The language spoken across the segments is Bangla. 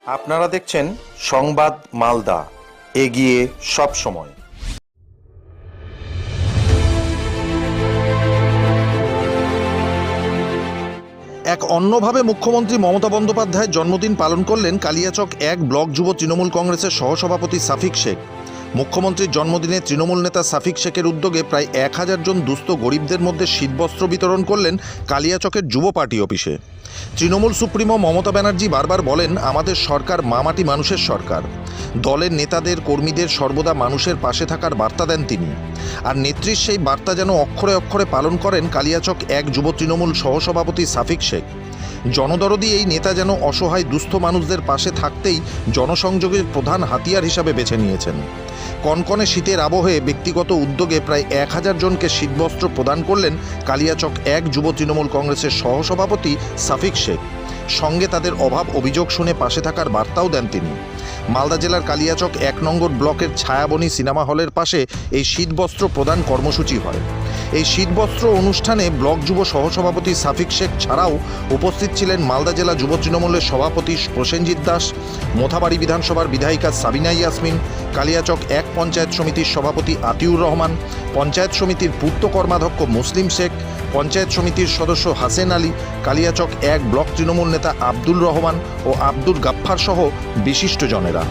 আপনারা দেখছেন সংবাদ মালদা, এগিয়ে সব সময়। এক অন্যভাবে মুখ্যমন্ত্রী মমতা বন্দ্যোপাধ্যায়ের জন্মদিন পালন করলেন কালিয়াচক ১ ব্লক যুব তৃণমূল কংগ্রেসের সহসভাপতি সাফিক শেখ। মুখ্যমন্ত্রীর জন্মদিনে তৃণমূল নেতা সাফিক শেখের উদ্যোগে প্রায় ১,০০০ জন দুস্থ গরিবদের মধ্যে শীতবস্ত্র বিতরণ করলেন কালিয়াচকের যুব পার্টি অফিসে। তৃণমূল সুপ্রিমো মমতা ব্যানার্জি বারবার বলেন, আমাদের সরকার মামাটি মানুষের সরকার। দলের নেতাদের কর্মীদের সর্বদা মানুষের পাশে থাকার বার্তা দেন তিনি। আর নেত্রীর সেই বার্তা যেন অক্ষরে অক্ষরে পালন করেন কালিয়াচক ১ যুব তৃণমূল সহসভাপতি সাফিক শেখ। জনদরদি এই নেতা যেন অসহায় দুস্থ মানুষদের পাশে থাকতেই জনসংযোগের প্রধান হাতিয়ার হিসাবে বেছে নিয়েছেন। কনকনে শীতের আবহে ব্যক্তিগত উদ্যোগে প্রায় ১,০০০ জনকে শীতবস্ত্র প্রদান করলেন কালিয়াচক ১ যুব তৃণমূল কংগ্রেসের সহসভাপতি সাফিক শেখ। সঙ্গে তাদের অভাব অভিযোগ শুনে পাশে থাকার বার্তাও দেন তিনি। মালদা জেলার কালিয়াচক ১ নম্বর ব্লকের ছায়াবনী সিনেমা হলের পাশে এই শীতবস্ত্র প্রদান কর্মসূচি হয়। এই শীতবস্ত্র অনুষ্ঠানে ব্লক যুব সহসভাপতি সাফিক শেখ ছাড়াও উপস্থিত ছিলেন মালদা জেলা যুব তৃণমূলের সভাপতি প্রসেনজিৎ দাস, মোথাবাড়ি বিধানসভার বিধায়িকা সাবিনা ইয়াসমিন, কালিয়াচক ১ পঞ্চায়েত সমিতির সভাপতি আতিউর রহমান, পঞ্চায়েত সমিতির পূর্ত কর্মাধ্যক্ষ মুসলিম শেখ, পঞ্চায়েত সমিতির সদস্য হাসেন আলী, কালিয়াচক ১ ব্লক তৃণমূল নেতা আব্দুল রহমান ও আব্দুল গাফফার সহ বিশিষ্টজনেরা।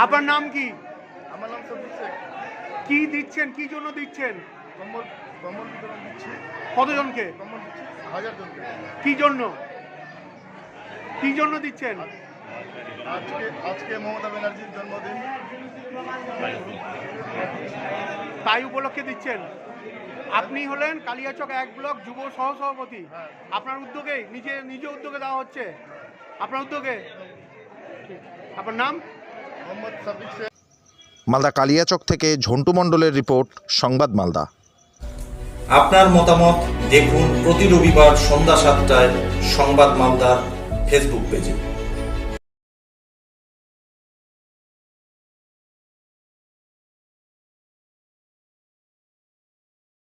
আপনার নাম কি? আমার নাম সফিক শেখ। কি দিচ্ছেন, কি জন্য দিচ্ছেন? কম্বল বিতরণ দিচ্ছি। কতজনকে? কম্বল দিচ্ছি 1000 জনকে। কি জন্য, কি জন্য দিচ্ছেন? আজকে মমতা ব্যানার্জির জন্মদিন, তাই উপলক্ষে দিচ্ছেন। আপনি হলেন কালিয়াচক ১ ব্লক যুব সহসভাপতি। আপনার উদ্যোগে, নিজ উদ্যোগে দেওয়া হচ্ছে, আপনার উদ্যোগে। আপনার নাম? মোহাম্মদ সফিক শেখ। মালদা কালিয়াচক থেকে ঝন্টু মণ্ডলের রিপোর্ট, সংবাদ মালদা। আপনার মতামত দেখুন প্রতি রবিবার সন্ধ্যা ৭টায় সংবাদ মালদার ফেসবুক পেজে।